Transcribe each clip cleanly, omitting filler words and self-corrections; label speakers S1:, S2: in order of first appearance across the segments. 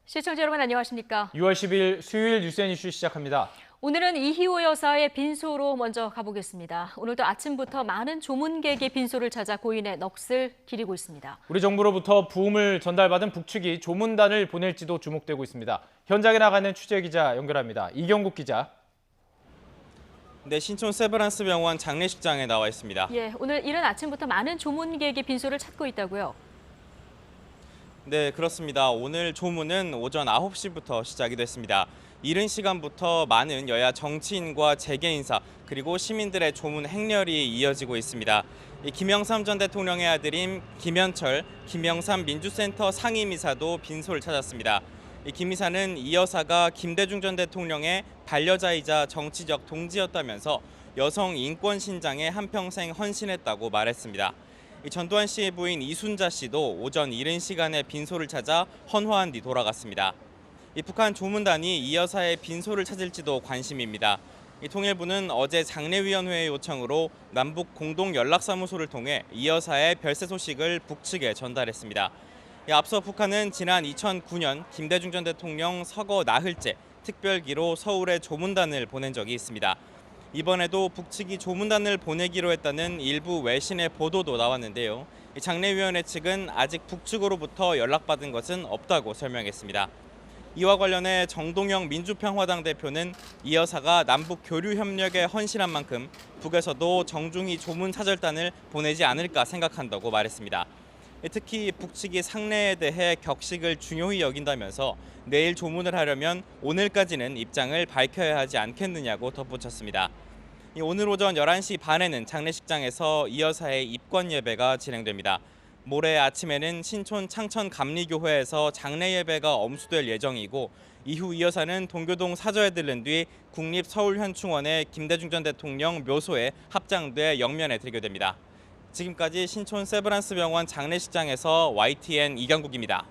S1: 시청자 여러분 안녕하십니까?
S2: 6월 10일 수요일 뉴스앤 이슈 시작합니다.
S1: 오늘은 이희호 여사의 빈소로 먼저 가보겠습니다. 오늘도 아침부터 많은 조문객이 빈소를 찾아 고인의 넋을 기리고 있습니다.
S2: 우리 정부로부터 부음을 전달받은 북측이 조문단을 보낼지도 주목되고 있습니다. 현장에 나가는 취재기자 연결합니다. 이경국 기자.
S3: 네, 신촌 세브란스 병원 장례식장에 나와 있습니다.
S1: 예, 오늘 이른 아침부터 많은 조문객이 빈소를 찾고 있다고요?
S3: 네, 그렇습니다. 오늘 조문은 오전 9시부터 시작이 됐습니다. 이른 시간부터 많은 여야 정치인과 재계 인사 그리고 시민들의 조문 행렬이 이어지고 있습니다. 김영삼 전 대통령의 아들인 김현철, 김영삼 민주센터 상임이사도 빈소를 찾았습니다. 김 이사는 이 여사가 김대중 전 대통령의 반려자이자 정치적 동지였다면서 여성 인권 신장에 한평생 헌신했다고 말했습니다. 전두환 씨의 부인 이순자 씨도 오전 이른 시간에 빈소를 찾아 헌화한 뒤 돌아갔습니다. 북한 조문단이 이 여사의 빈소를 찾을지도 관심입니다. 통일부는 어제 장례위원회의 요청으로 남북 공동 연락사무소를 통해 이 여사의 별세 소식을 북측에 전달했습니다. 앞서 북한은 지난 2009년 김대중 전 대통령 서거 나흘째 특별기로 서울에 조문단을 보낸 적이 있습니다. 이번에도 북측이 조문단을 보내기로 했다는 일부 외신의 보도도 나왔는데요. 장례위원회 측은 아직 북측으로부터 연락받은 것은 없다고 설명했습니다. 이와 관련해 정동영 민주평화당 대표는 이 여사가 남북 교류 협력에 헌신한 만큼 북에서도 정중히 조문 사절단을 보내지 않을까 생각한다고 말했습니다. 특히 북측이 상례에 대해 격식을 중요히 여긴다면서 내일 조문을 하려면 오늘까지는 입장을 밝혀야 하지 않겠느냐고 덧붙였습니다. 오늘 오전 11시 반에는 장례식장에서 이 여사의 입관 예배가 진행됩니다. 모레 아침에는 신촌 창천 감리교회에서 장례 예배가 엄수될 예정이고 이후 이 여사는 동교동 사저에 들른 뒤 국립서울현충원의 김대중 전 대통령 묘소에 합장돼 영면에 들게 됩니다. 지금까지 신촌 세브란스 병원 장례식장에서 YTN 이경국입니다.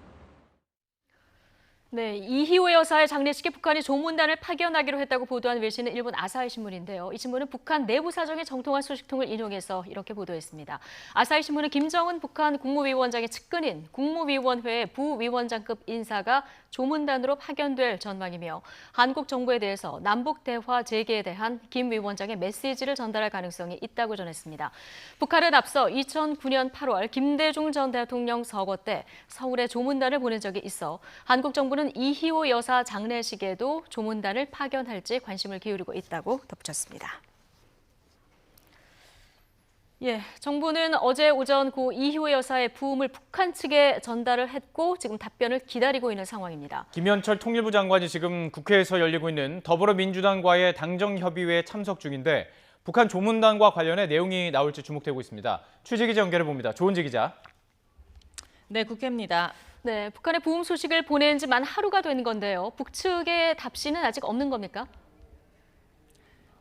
S1: 네, 이희호 여사의 장례식에 북한이 조문단을 파견하기로 했다고 보도한 외신은 일본 아사히 신문인데요. 이 신문은 북한 내부 사정의 정통한 소식통을 인용해서 이렇게 보도했습니다. 아사히 신문은 김정은 북한 국무위원장의 측근인 국무위원회 부위원장급 인사가 조문단으로 파견될 전망이며 한국 정부에 대해서 남북 대화 재개에 대한 김 위원장의 메시지를 전달할 가능성이 있다고 전했습니다. 북한은 앞서 2009년 8월 김대중 전 대통령 서거 때 서울에 조문단을 보낸 적이 있어 한국 정부는 이희호 여사 장례식에도 조문단을 파견할지 관심을 기울이고 있다고 덧붙였습니다. 예, 정부는 어제 오전 고 이희호 여사의 부음을 북한 측에 전달을 했고 지금 답변을 기다리고 있는 상황입니다.
S2: 김현철 통일부 장관이 지금 국회에서 열리고 있는 더불어민주당과의 당정협의회에 참석 중인데 북한 조문단과 관련해 내용이 나올지 주목되고 있습니다. 취재기자 연결해봅니다. 조은지 기자.
S4: 네, 국회입니다.
S1: 네, 북한의 부음 소식을 보낸 지 만 하루가 된 건데요. 북측의 답신은 아직 없는 겁니까?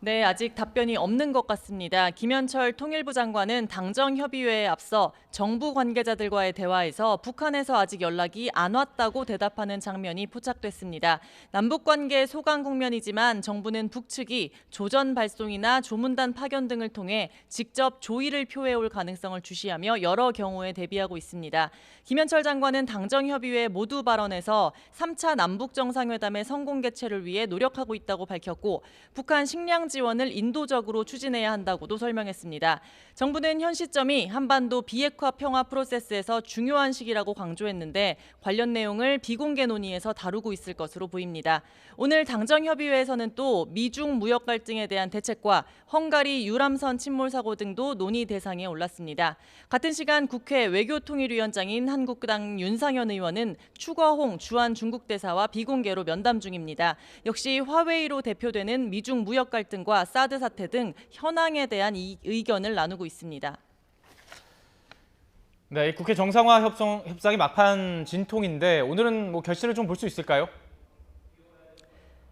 S4: 네, 아직 답변이 없는 것 같습니다. 김현철 통일부 장관은 당정협의회에 앞서 정부 관계자들과의 대화에서 북한에서 아직 연락이 안 왔다고 대답하는 장면이 포착됐습니다. 남북관계 소강 국면이지만 정부는 북측이 조전 발송이나 조문단 파견 등을 통해 직접 조의를 표해올 가능성을 주시하며 여러 경우에 대비하고 있습니다. 김현철 장관은 당정협의회 모두 발언에서 3차 남북정상회담의 성공 개최를 위해 노력하고 있다고 밝혔고 북한 식량 지원을 인도적으로 추진해야 한다고도 설명했습니다. 정부는 현 시점이 한반도 비핵화 평화 프로세스에서 중요한 시기라고 강조했는데 관련 내용을 비공개 논의에서 다루고 있을 것으로 보입니다. 오늘 당정협의회에서는 또 미중 무역 갈등에 대한 대책과 헝가리 유람선 침몰 사고 등도 논의 대상에 올랐습니다. 같은 시간 국회 외교통일위원장인 한국당 윤상현 의원은 추거홍 주한 중국 대사와 비공개로 면담 중입니다. 역시 화웨이로 대표되는 미중 무역 갈등과 사드 사태 등 현황에 대한 의견을 나누고 있습니다.
S2: 네, 국회 정상화 협상이 막판 진통인데 오늘은 결실을 좀 볼 수 있을까요?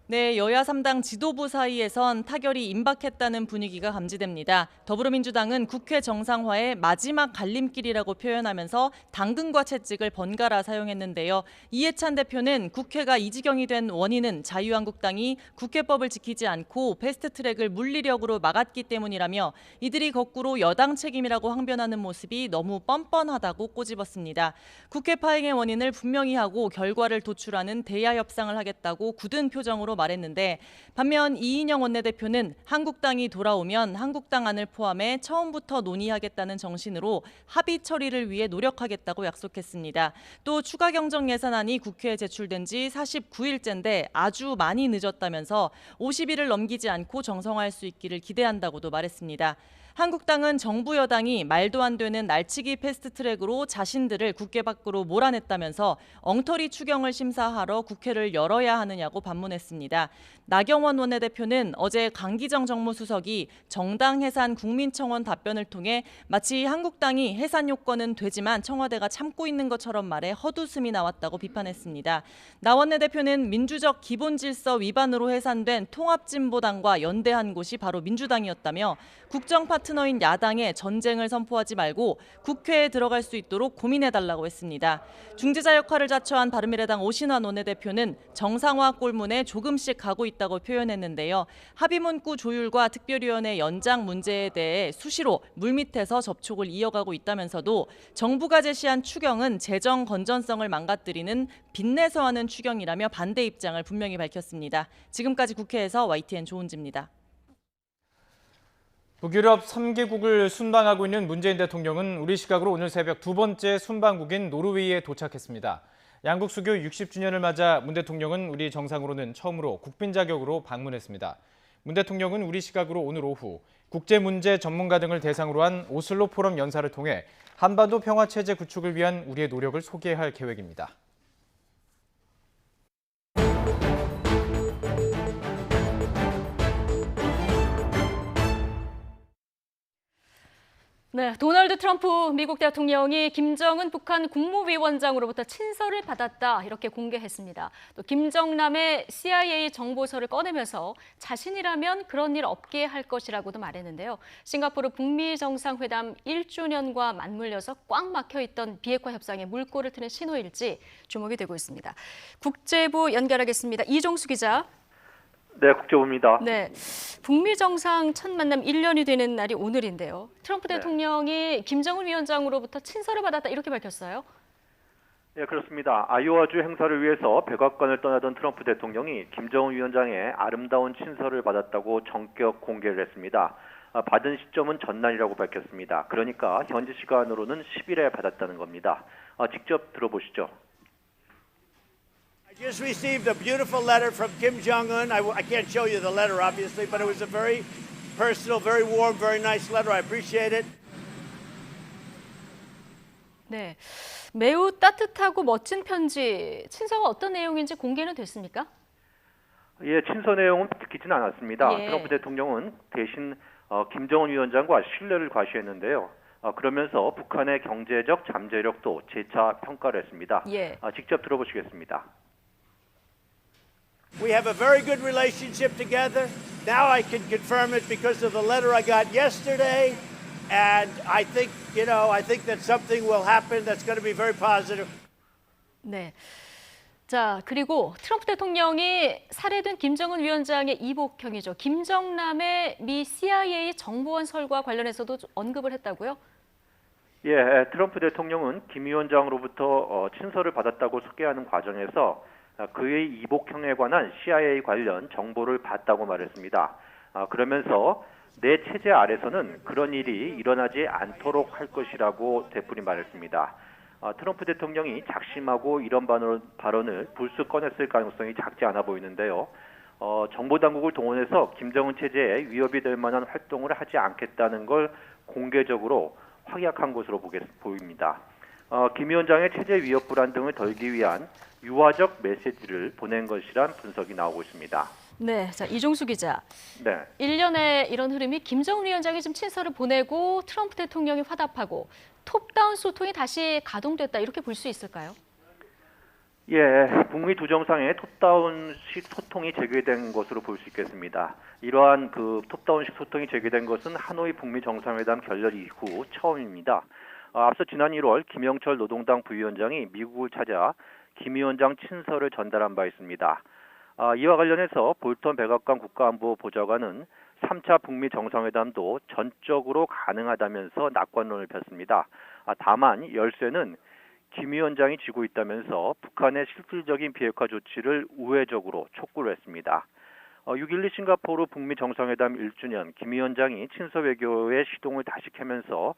S4: 네, 여야 3당 지도부 사이에선 타결이 임박했다는 분위기가 감지됩니다. 더불어민주당은 국회 정상화의 마지막 갈림길이라고 표현하면서 당근과 채찍을 번갈아 사용했는데요. 이해찬 대표는 국회가 이 지경이 된 원인은 자유한국당이 국회법을 지키지 않고 패스트트랙을 물리력으로 막았기 때문이라며 이들이 거꾸로 여당 책임이라고 항변하는 모습이 너무 뻔뻔하다고 꼬집었습니다. 국회 파행의 원인을 분명히 하고 결과를 도출하는 대야 협상을 하겠다고 굳은 표정으로 말했는데 반면 이인영 원내대표는 한국당이 돌아오면 한국당 안을 포함해 처음부터 논의하겠다는 정신으로 합의 처리를 위해 노력하겠다고 약속했습니다. 또 추가 경정 예산안이 국회에 제출된 지 49일째인데 아주 많이 늦었다면서 50일을 넘기지 않고 정성화할 수 있기를 기대한다고도 말했습니다. 한국당은 정부 여당이 말도 안 되는 날치기 패스트트랙으로 자신들을 국회 밖으로 몰아냈다면서 엉터리 추경을 심사하러 국회를 열어야 하느냐고 반문했습니다. 나경원 원내대표는 어제 강기정 정무수석이 정당 해산 국민청원 답변을 통해 마치 한국당이 해산 요건은 되지만 청와대가 참고 있는 것처럼 말해 헛웃음이 나왔다고 비판했습니다. 나 원내대표는 민주적 기본 질서 위반으로 해산된 통합진보당과 연대한 곳이 바로 민주당이었다며 국정 파트너인 야당에 전쟁을 선포하지 말고 국회에 들어갈 수 있도록 고민해달라고 했습니다. 중재자 역할을 자처한 바른미래당 오신환 원내대표는 정상화 꼴문에 조금씩 가고 있다고 표현했는데요. 합의문구 조율과 특별위원회 연장 문제에 대해 수시로 물밑에서 접촉을 이어가고 있다면서도 정부가 제시한 추경은 재정 건전성을 망가뜨리는 빚내서 하는 추경이라며 반대 입장을 분명히 밝혔습니다. 지금까지 국회에서 YTN 조은지입니다.
S2: 북유럽 3개국을 순방하고 있는 문재인 대통령은 우리 시각으로 오늘 새벽 두 번째 순방국인 노르웨이에 도착했습니다. 양국 수교 60주년을 맞아 문 대통령은 우리 정상으로는 처음으로 국빈 자격으로 방문했습니다. 문 대통령은 우리 시각으로 오늘 오후 국제문제 전문가 등을 대상으로 한 오슬로 포럼 연사를 통해 한반도 평화체제 구축을 위한 우리의 노력을 소개할 계획입니다.
S1: 네, 도널드 트럼프 미국 대통령이 김정은 북한 국무위원장으로부터 친서를 받았다 이렇게 공개했습니다. 또 김정남의 CIA 정보서를 꺼내면서 자신이라면 그런 일 없게 할 것이라고도 말했는데요. 싱가포르 북미 정상회담 1주년과 맞물려서 꽉 막혀있던 비핵화 협상에 물꼬를 트는 신호일지 주목이 되고 있습니다. 국제부 연결하겠습니다. 이종수 기자.
S5: 네, 국제부입니다.
S1: 네, 북미 정상 첫 만남 1년이 되는 날이 오늘인데요. 트럼프
S5: 네.
S1: 대통령이 김정은 위원장으로부터 친서를 받았다 이렇게 밝혔어요.
S5: 네, 그렇습니다. 아이오와주 행사를 위해서 백악관을 떠나던 트럼프 대통령이 김정은 위원장의 아름다운 친서를 받았다고 전격 공개를 했습니다. 받은 시점은 전날이라고 밝혔습니다. 그러니까 현지 시간으로는 10일에 받았다는 겁니다. 직접 들어보시죠.
S6: I just received a beautiful letter from Kim Jong-un. I can't show you the letter, obviously, but it was a very personal, very warm, very nice letter. I appreciate it.
S1: 네, 매우 따뜻하고 멋진 편지. 친서가 어떤 내용인지 공개는 됐습니까?
S5: 예, 친서 내용은 듣기진 않았습니다.
S1: 예.
S5: 트럼프 대통령은 대신 김정은 위원장과 신뢰를 과시했는데요. 그러면서 북한의 경제적 잠재력도 재차 평가를 했습니다.
S1: 예.
S5: 직접 들어보시겠습니다.
S6: We have a very good relationship together. Now I can confirm it because of the letter I got yesterday. And I think that something will happen that's going to be very positive.
S1: 네. 자, 그리고 트럼프 대통령이 살해된 김정은 위원장의 이복형이죠. 김정남의 미 CIA 정보원 설과 관련해서도 언급을 했다고요?
S5: 예, 트럼프 대통령은 김 위원장으로부터 친서를 받았다고 소개하는 과정에서 그의 이복형에 관한 CIA 관련 정보를 봤다고 말했습니다. 그러면서 내 체제 아래서는 그런 일이 일어나지 않도록 할 것이라고 되풀이 말했습니다. 트럼프 대통령이 작심하고 이런 발언을 불쑥 꺼냈을 가능성이 작지 않아 보이는데요. 정보당국을 동원해서 김정은 체제에 위협이 될 만한 활동을 하지 않겠다는 걸 공개적으로 확약한 것으로 보입니다. 김 위원장의 체제 위협 불안 등을 덜기 위한 유화적 메시지를 보낸 것이란 분석이 나오고 있습니다.
S1: 네, 자 이종수 기자.
S5: 네.
S1: 일련의 이런 흐름이 김정은 위원장이 지금 친서를 보내고 트럼프 대통령이 화답하고 톱다운 소통이 다시 가동됐다 이렇게 볼 수 있을까요?
S5: 예, 북미 두 정상의 톱다운식 소통이 재개된 것으로 볼 수 있겠습니다. 이러한 그 톱다운식 소통이 재개된 것은 하노이 북미 정상회담 결렬 이후 처음입니다. 앞서 지난 1월 김영철 노동당 부위원장이 미국을 찾아 김 위원장 친서를 전달한 바 있습니다. 이와 관련해서 볼턴 백악관 국가안보보좌관은 3차 북미 정상회담도 전적으로 가능하다면서 낙관론을 폈습니다. 다만 열쇠는 김 위원장이 쥐고 있다면서 북한의 실질적인 비핵화 조치를 우회적으로 촉구를 했습니다. 6.12 싱가포르 북미 정상회담 1주년 김 위원장이 친서 외교의 시동을 다시 켜면서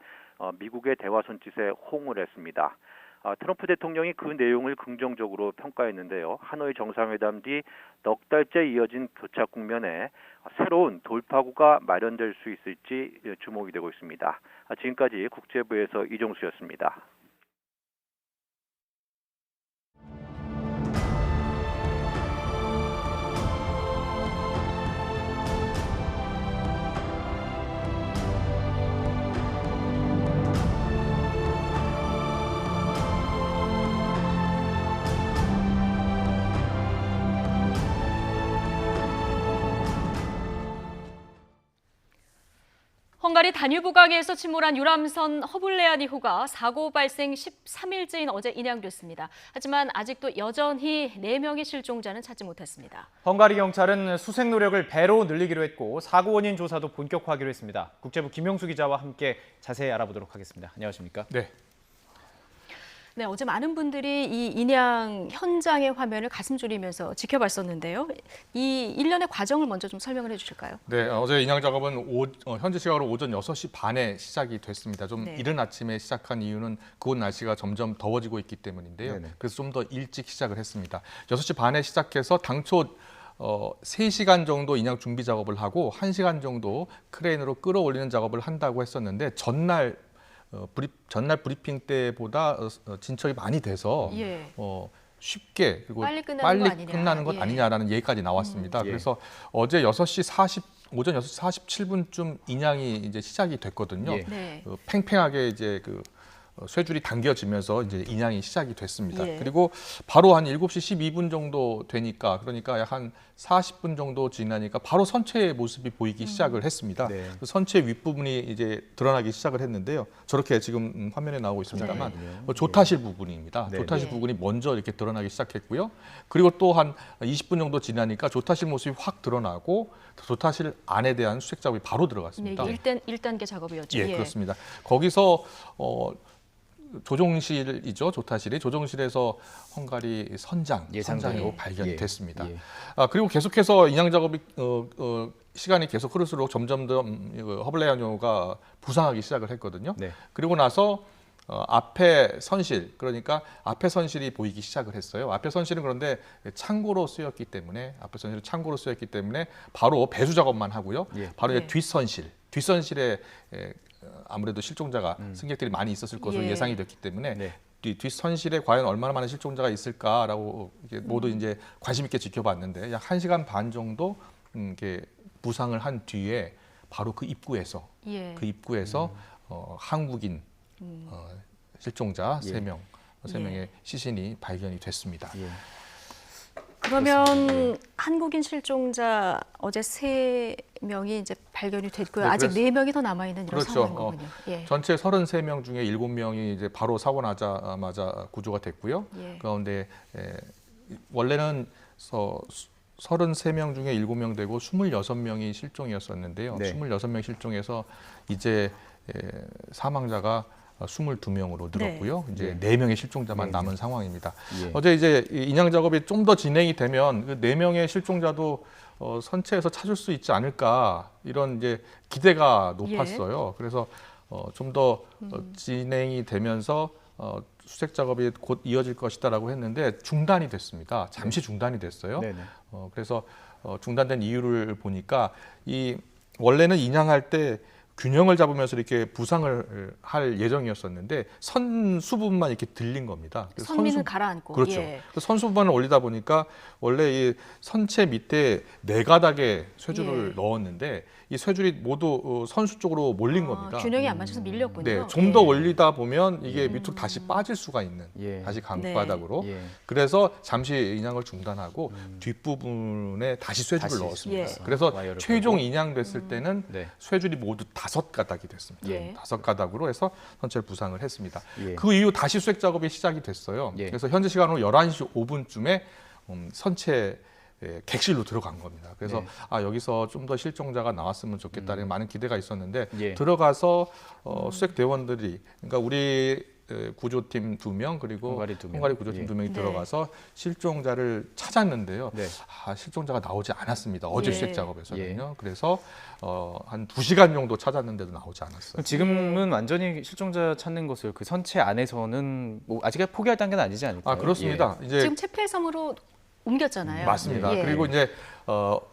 S5: 미국의 대화 손짓에 호응을 했습니다. 트럼프 대통령이 그 내용을 긍정적으로 평가했는데요. 하노이 정상회담 뒤 넉 달째 이어진 교착 국면에 새로운 돌파구가 마련될 수 있을지 주목이 되고 있습니다. 지금까지 국제부에서 이종수였습니다.
S1: 헝가리 다뉴브 강에서 침몰한 유람선 허블레아니호가 사고 발생 13일째인 어제 인양됐습니다. 하지만 아직도 여전히 4명의 실종자는 찾지 못했습니다.
S2: 헝가리 경찰은 수색 노력을 배로 늘리기로 했고 사고 원인 조사도 본격화하기로 했습니다. 국제부 김용수 기자와 함께 자세히 알아보도록 하겠습니다. 안녕하십니까?
S7: 네.
S1: 네, 어제 많은 분들이 이 인양 현장의 화면을 가슴 졸이면서 지켜봤었는데요. 이 일련의 과정을 먼저 좀 설명을 해주실까요?
S7: 네, 어제 인양 작업은 현지 시각으로 오전 6시 반에 시작이 됐습니다. 좀
S1: 네.
S7: 이른 아침에 시작한 이유는 그곳 날씨가 점점 더워지고 있기 때문인데요.
S2: 네네.
S7: 그래서 좀 더 일찍 시작을 했습니다. 6시 반에 시작해서 당초 3시간 정도 인양 준비 작업을 하고 1시간 정도 크레인으로 끌어올리는 작업을 한다고 했었는데 전날 브리핑 때보다 진척이 많이 돼서
S1: 예.
S7: 쉽게 그리고
S1: 빨리 끝나는
S7: 빨리
S1: 거 아니냐.
S7: 끝나는 것
S1: 예.
S7: 아니냐라는 얘기까지 나왔습니다.
S2: 예.
S7: 그래서 어제 오전 6시 47분쯤 인양이 이제 시작이 됐거든요.
S2: 예.
S1: 네.
S7: 팽팽하게 이제 그 쇠줄이 당겨지면서 이제 인양이 시작이 됐습니다.
S1: 예.
S7: 그리고 바로 한 7시 12분 정도 되니까 그러니까 약 한 40분 정도 지나니까 바로 선체의 모습이 보이기 시작을 했습니다.
S2: 네.
S7: 그 선체 윗부분이 이제 드러나기 시작을 했는데요. 저렇게 지금 화면에 나오고 있습니다만
S2: 네.
S7: 조타실 부분입니다.
S2: 네.
S7: 조타실
S1: 네.
S7: 부분이 먼저 이렇게 드러나기 시작했고요. 그리고 또 한 20분 정도 지나니까 조타실 모습이 확 드러나고 조타실 안에 대한 수색 작업이 바로
S1: 네,
S7: 들어갔습니다.
S1: 이게 1단계 작업이었죠.
S7: 예, 그렇습니다. 거기서 조종실이죠, 조타실이 조종실에서 헝가리 선장으로
S2: 예.
S7: 발견이
S2: 예.
S7: 됐습니다.
S2: 예.
S7: 그리고 계속해서 인양 작업이 시간이 계속 흐를수록 점점 더 허블레아뇨가 부상하기 시작을 했거든요.
S2: 네.
S7: 그리고 나서 앞에 선실, 그러니까 앞에 선실이 보이기 시작을 했어요. 앞에 선실은 그런데 창고로 쓰였기 때문에 바로 배수 작업만 하고요.
S2: 예.
S7: 바로 이제
S1: 네.
S7: 뒷선실에 아무래도 실종자가 승객들이 많이 있었을 것으로
S1: 예.
S7: 예상이 됐기 때문에
S2: 네.
S7: 뒷선실에 과연 얼마나 많은 실종자가 있을까라고 이게 모두 이제 관심 있게 지켜봤는데 약 1시간 반 정도 이렇게 부상을 한 뒤에 바로 그 입구에서
S1: 예.
S7: 한국인 실종자
S2: 예.
S7: 3명의 시신이 발견이 됐습니다.
S2: 예.
S1: 그러면 한국인 실종자 어제 3명이 이제 발견이 됐고요.
S7: 네,
S1: 아직
S7: 그래서-
S1: 4명이 더 남아 있는 이런
S7: 그렇죠.
S1: 상황인 거군요. 예.
S7: 전체 33명 중에 7명이 이제 바로 사고 나자마자 구조가 됐고요.
S1: 예.
S7: 가운데 원래는 33명 중에 7명 되고 26명이 실종이었었는데요.
S2: 네.
S7: 26명 실종에서 이제 사망자가 22명으로 늘었고요. 이제 4명의 실종자만
S2: 네.
S7: 남은 상황입니다.
S2: 예.
S7: 어제 이제 이 인양 작업이 좀 더 진행이 되면 그 4명의 실종자도 선체에서 찾을 수 있지 않을까 이런 이제 기대가 높았어요. 그래서 좀 더 진행이 되면서 수색 작업이 곧 이어질 것이다라고 했는데 중단이 됐습니다. 잠시 중단이 됐어요.
S2: 네네.
S7: 그래서 중단된 이유를 보니까 원래는 인양할 때 균형을 잡으면서 이렇게 부상을 할 예정이었었는데 선수 부분만 이렇게 들린 겁니다. 그래서
S1: 선미는 가라앉고.
S7: 그렇죠.
S1: 예.
S7: 선수 부분을 올리다 보니까 원래 이 선체 밑에 4가닥의 쇠줄을
S1: 예.
S7: 넣었는데 이 쇠줄이 모두 선수 쪽으로 몰린 겁니다.
S1: 균형이 안 맞춰서 밀렸군요.
S7: 네, 좀 더
S1: 예.
S7: 올리다 보면 이게 밑으로 다시 빠질 수가 있는
S2: 예.
S7: 다시 강바닥으로.
S2: 예.
S7: 그래서 잠시 인양을 중단하고 뒷부분에 다시 쇠줄을
S2: 다시
S7: 넣었습니다.
S1: 예.
S7: 그래서
S2: 와이어를
S7: 최종
S2: 걸고.
S7: 인양됐을 때는
S2: 네.
S7: 쇠줄이 모두 5가닥이 됐습니다.
S1: 예.
S7: 5가닥으로 해서 선체를 부상을 했습니다.
S2: 예.
S7: 그 이후 다시 수색 작업이 시작이 됐어요.
S2: 예.
S7: 그래서 현지 시간으로 11시 5분쯤에 선체 객실로 들어간 겁니다. 그래서
S2: 네.
S7: 여기서 좀 더 실종자가 나왔으면 좋겠다는 많은 기대가 있었는데
S2: 예.
S7: 들어가서 수색 대원들이 그러니까 우리 구조팀 2명 그리고
S2: 헝가리 2명.
S7: 헝가리 구조팀
S2: 예.
S7: 2명이
S1: 네.
S7: 들어가서 실종자를 찾았는데요.
S2: 네.
S7: 실종자가 나오지 않았습니다. 어제
S1: 예.
S7: 수색 작업에서는요. 그래서 한 2시간 정도 찾았는데도 나오지 않았어요.
S2: 그럼 지금은 완전히 실종자 찾는 것을 그 선체 안에서는 뭐 아직 포기할 단계는 아니지 않을까요?
S7: 그렇습니다. 이제
S1: 지금 채폐섬으로 옮겼잖아요.
S7: 맞습니다.
S1: 예.
S7: 그리고 이제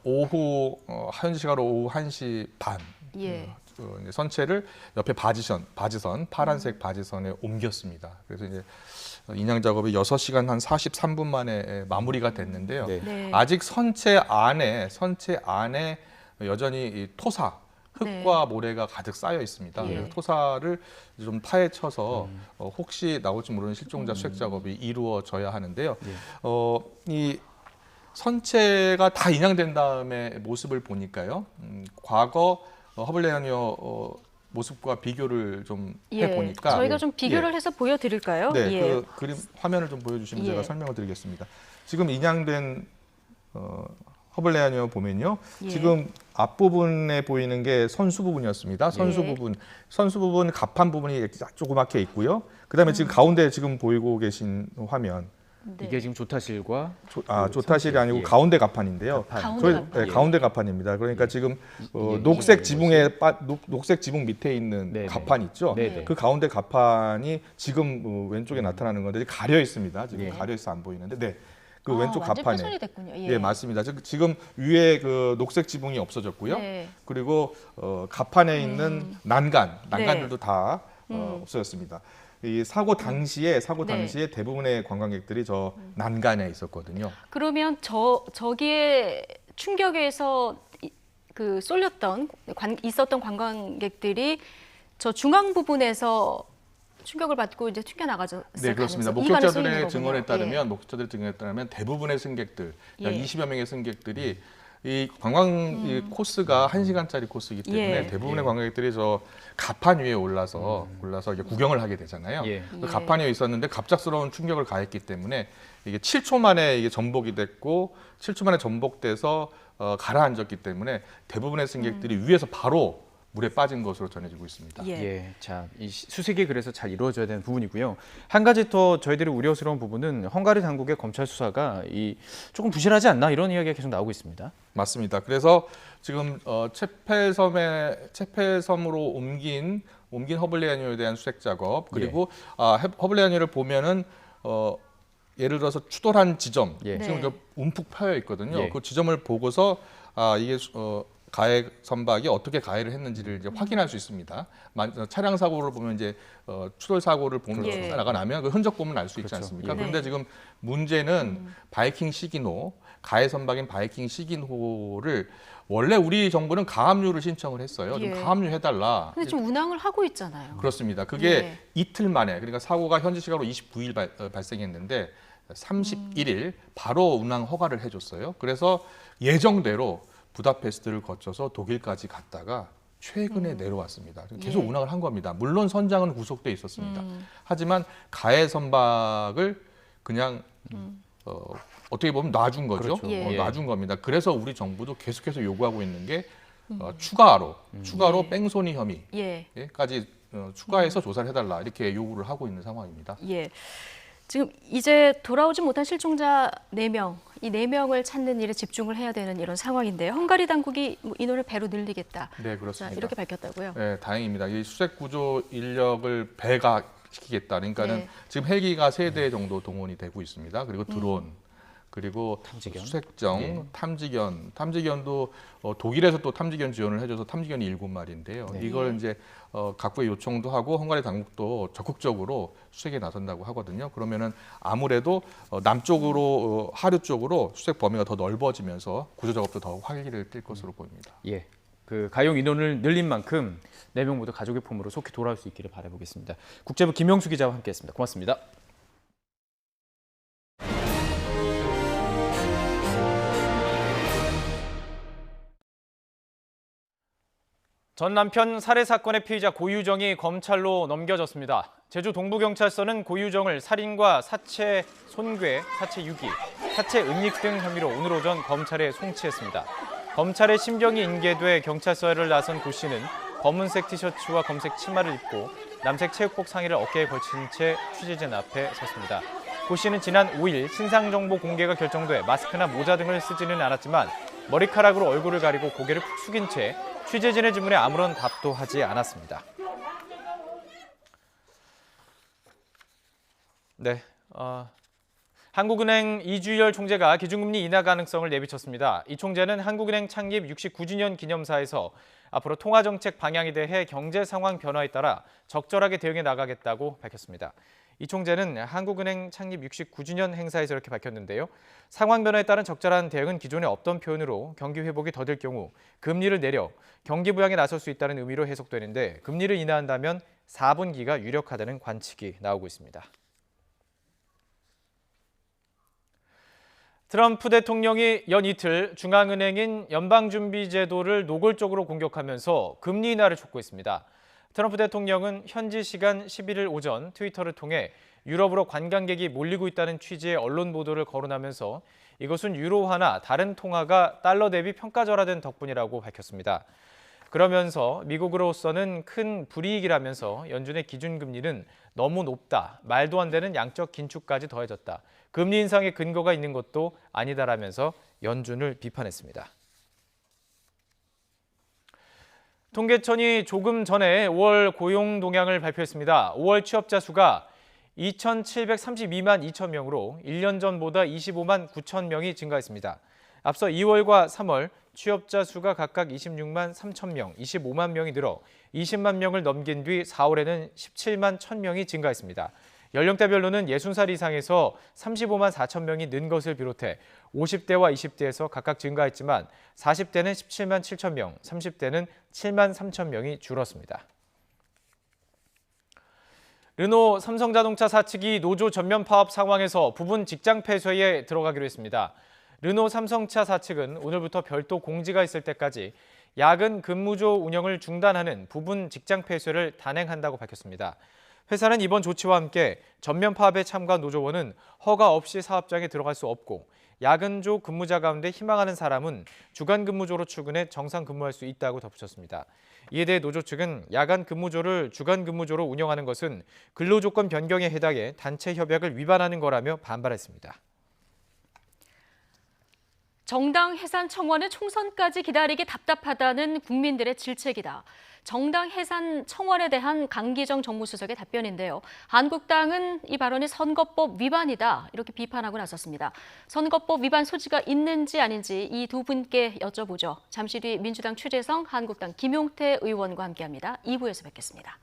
S7: 오후 현지 시간으로 오후 1시 반
S1: 예.
S7: 이제 선체를 옆에 바지선 파란색 바지선에 옮겼습니다. 그래서 이제 인양 작업이 6시간 한 43분 만에 마무리가 됐는데요.
S2: 네.
S1: 네.
S7: 아직 선체 안에 여전히 이 토사 흙과 모래가 가득 쌓여 있습니다.
S1: 예.
S7: 그래서 토사를 좀 파헤쳐서 혹시 나올지 모르는 실종자 수색 작업이 이루어져야 하는데요. 이 선체가 다 인양된 다음에 모습을 보니까요. 과거 허블레아니어 모습과 비교를 좀 해보니까
S1: 저희가 좀 비교를 해서 보여드릴까요?
S7: 네,
S1: 예.
S7: 그 그림 화면을 좀 보여주시면
S1: 예.
S7: 제가 설명을 드리겠습니다. 지금 인양된 허블레아니어 보면요.
S1: 예.
S7: 지금 앞부분에 보이는 게 선수 부분이었습니다.
S1: 예.
S7: 선수 부분 갑판 부분이 이렇게 조그맣게 있고요. 그다음에 지금 가운데 지금 보이고 계신 화면
S1: 네.
S2: 이게 지금 조타실과
S7: 조타실이 아니고
S2: 예.
S7: 가운데 갑판인데요.
S1: 가운데 갑판.
S7: 가운데 갑판입니다. 그러니까 지금
S2: 이게
S7: 녹색 지붕 밑에 있는
S2: 네네.
S7: 갑판 있죠.
S2: 네네.
S7: 그 가운데 갑판이 지금 왼쪽에 나타나는 건데 가려 있습니다. 지금
S2: 예.
S7: 가려 있어 안 보이는데, 네, 그 왼쪽
S1: 완전
S7: 갑판에
S1: 훼손이 됐군요. 예.
S7: 예, 맞습니다. 지금 위에 그 녹색 지붕이 없어졌고요.
S1: 네.
S7: 그리고 갑판에 있는 난간들도
S1: 네.
S7: 다 없어졌습니다. 이 사고 당시에
S1: 네.
S7: 대부분의 관광객들이 저 난간에 있었거든요.
S1: 그러면 저기에 충격에서 그 쏠렸던 있었던 관광객들이 저 중앙 부분에서 충격을 받고 이제 튀겨 나가죠.
S7: 네, 그렇습니다. 목격자들의 증언에 따르면 대부분의 승객들, 약
S1: 예.
S7: 20여 명의 승객들이 이 관광 이 코스가 1시간짜리 코스이기 때문에
S1: 예.
S7: 대부분의
S2: 예.
S7: 관광객들이 저 갑판 위에 올라서 이제 구경을 하게 되잖아요.
S2: 예.
S7: 그 갑판 위에 있었는데 갑작스러운 충격을 가했기 때문에 이게 7초 만에 이게 전복이 됐고 7초 만에 전복돼서 가라앉았기 때문에 대부분의 승객들이 위에서 바로 물에 빠진 것으로 전해지고 있습니다.
S1: 예.
S2: 예, 자, 이 수색이 그래서 잘 이루어져야 되는 부분이고요. 한 가지 더 저희들이 우려스러운 부분은 헝가리 당국의 검찰 수사가 조금 부실하지 않나 이런 이야기가 계속 나오고 있습니다.
S7: 맞습니다. 그래서 지금 채폐섬으로 옮긴 허블레아니오에 대한 수색 작업 그리고 허블레아니오를 보면은 예를 들어서 추돌한 지점
S2: 예.
S7: 지금
S1: 네.
S7: 움푹 파여 있거든요.
S2: 예.
S7: 그 지점을 보고서 이게 가해 선박이 어떻게 가해를 했는지를 이제 확인할 수 있습니다. 차량 사고를 보면 이제 추돌 사고를 보면
S1: 예.
S7: 나가 나면 그 흔적 보면 알 수 있지
S2: 그렇죠.
S7: 않습니까?
S2: 예.
S7: 그런데 지금 문제는 바이킹 시기노 가해 선박인 바이킹 시기노를 원래 우리 정부는 가압류를 신청을 했어요. 좀
S1: 예.
S7: 가압류 해달라.
S1: 근데 지금 운항을 하고 있잖아요.
S7: 그렇습니다. 그게
S1: 예.
S7: 이틀 만에 그러니까 사고가 현지 시각으로 29일 발생했는데 31일 바로 운항 허가를 해줬어요. 그래서 예정대로 부다페스트를 거쳐서 독일까지 갔다가 최근에 내려왔습니다. 계속
S1: 예.
S7: 운항을 한 겁니다. 물론 선장은 구속돼 있었습니다. 하지만 가해 선박을 그냥 어떻게 보면 놔준 거죠.
S2: 그렇죠.
S1: 예.
S7: 놔준 겁니다. 그래서 우리 정부도 계속해서 요구하고 있는 게 추가로
S1: 예.
S7: 뺑소니
S1: 예.
S7: 혐의까지 추가해서 조사를 해달라 이렇게 요구를 하고 있는 상황입니다.
S1: 예. 지금 이제 돌아오지 못한 실종자 4명, 이 4명을 찾는 일에 집중을 해야 되는 이런 상황인데요. 헝가리 당국이 인원을 배로 늘리겠다.
S7: 네, 그렇습니다.
S1: 자, 이렇게 밝혔다고요.
S7: 네, 다행입니다. 이 수색 구조 인력을 배가시키겠다. 그러니까는
S1: 네.
S7: 지금 헬기가 3대 정도 동원이 되고 있습니다. 그리고 드론, 그리고
S2: 탐지견?
S7: 수색정,
S2: 예.
S7: 탐지견도 독일에서 또 탐지견 지원을 해줘서 탐지견이 7마리인데요.
S2: 네.
S7: 이걸 이제 각부에 요청도 하고 헝가리 당국도 적극적으로 수색에 나선다고 하거든요. 그러면은 아무래도 남쪽으로 하류 쪽으로 수색 범위가 더 넓어지면서 구조 작업도 더 활기를 띨 것으로 보입니다.
S2: 예. 그 가용 인원을 늘린 만큼 4명 모두 가족의 품으로 속히 돌아올 수 있기를 바라보겠습니다. 국제부 김영수 기자와 함께했습니다. 고맙습니다. 전 남편 살해 사건의 피의자 고유정이 검찰로 넘겨졌습니다. 제주 동부경찰서는 고유정을 살인과 사체 손괴, 사체 유기, 사체 은닉 등 혐의로 오늘 오전 검찰에 송치했습니다. 검찰의 심경이 인계돼 경찰서를 나선 고 씨는 검은색 티셔츠와 검색 치마를 입고 남색 체육복 상의를 어깨에 걸친 채 취재진 앞에 섰습니다. 고 씨는 지난 5일 신상정보 공개가 결정돼 마스크나 모자 등을 쓰지는 않았지만 머리카락으로 얼굴을 가리고 고개를 푹 숙인 채 취재진의 질문에 아무런 답도 하지 않았습니다. 네, 한국은행 이주열 총재가 기준금리 인하 가능성을 내비쳤습니다. 이 총재는 한국은행 창립 69주년 기념사에서 앞으로 통화정책 방향에 대해 경제 상황 변화에 따라 적절하게 대응해 나가겠다고 밝혔습니다. 이 총재는 한국은행 창립 69주년 행사에서 이렇게 밝혔는데요. 상황 변화에 따른 적절한 대응은 기존에 없던 표현으로 경기 회복이 더딜 경우 금리를 내려 경기 부양에 나설 수 있다는 의미로 해석되는데 금리를 인하한다면 4분기가 유력하다는 관측이 나오고 있습니다. 트럼프 대통령이 연 이틀 중앙은행인 연방준비제도를 노골적으로 공격하면서 금리 인하를 촉구했습니다. 트럼프 대통령은 현지 시간 11일 오전 트위터를 통해 유럽으로 관광객이 몰리고 있다는 취지의 언론 보도를 거론하면서 이것은 유로화나 다른 통화가 달러 대비 평가절하된 덕분이라고 밝혔습니다. 그러면서 미국으로서는 큰 불이익이라면서 연준의 기준금리는 너무 높다, 말도 안 되는 양적 긴축까지 더해졌다, 금리 인상의 근거가 있는 것도 아니다라면서 연준을 비판했습니다. 통계청이 조금 전에 5월 고용 동향을 발표했습니다. 5월 취업자 수가 2,732만 2천 명으로 1년 전보다 25만 9천 명이 증가했습니다. 앞서 2월과 3월 취업자 수가 각각 26만 3천 명, 25만 명이 늘어 20만 명을 넘긴 뒤 4월에는 17만 1천 명이 증가했습니다. 연령대별로는 60살 이상에서 35만 4천 명이 는 것을 비롯해 50대와 20대에서 각각 증가했지만 40대는 17만 7천 명, 30대는 7만 3천 명이 줄었습니다. 르노 삼성자동차 사측이 노조 전면 파업 상황에서 부분 직장 폐쇄에 들어가기로 했습니다. 르노 삼성차 사측은 오늘부터 별도 공지가 있을 때까지 야근 근무조 운영을 중단하는 부분 직장 폐쇄를 단행한다고 밝혔습니다. 회사는 이번 조치와 함께 전면 파업에 참가한 노조원은 허가 없이 사업장에 들어갈 수 없고 야근조 근무자 가운데 희망하는 사람은 주간 근무조로 출근해 정상 근무할 수 있다고 덧붙였습니다. 이에 대해 노조 측은 야간 근무조를 주간 근무조로 운영하는 것은 근로조건 변경에 해당해 단체 협약을 위반하는 거라며 반발했습니다.
S1: 정당 해산 청원은 총선까지 기다리기 답답하다는 국민들의 질책이다. 정당 해산 청원에 대한 강기정 정무수석의 답변인데요. 한국당은 이 발언이 선거법 위반이다 이렇게 비판하고 나섰습니다. 선거법 위반 소지가 있는지 아닌지 이 두 분께 여쭤보죠. 잠시 뒤 민주당 최재성, 한국당 김용태 의원과 함께합니다. 2부에서 뵙겠습니다.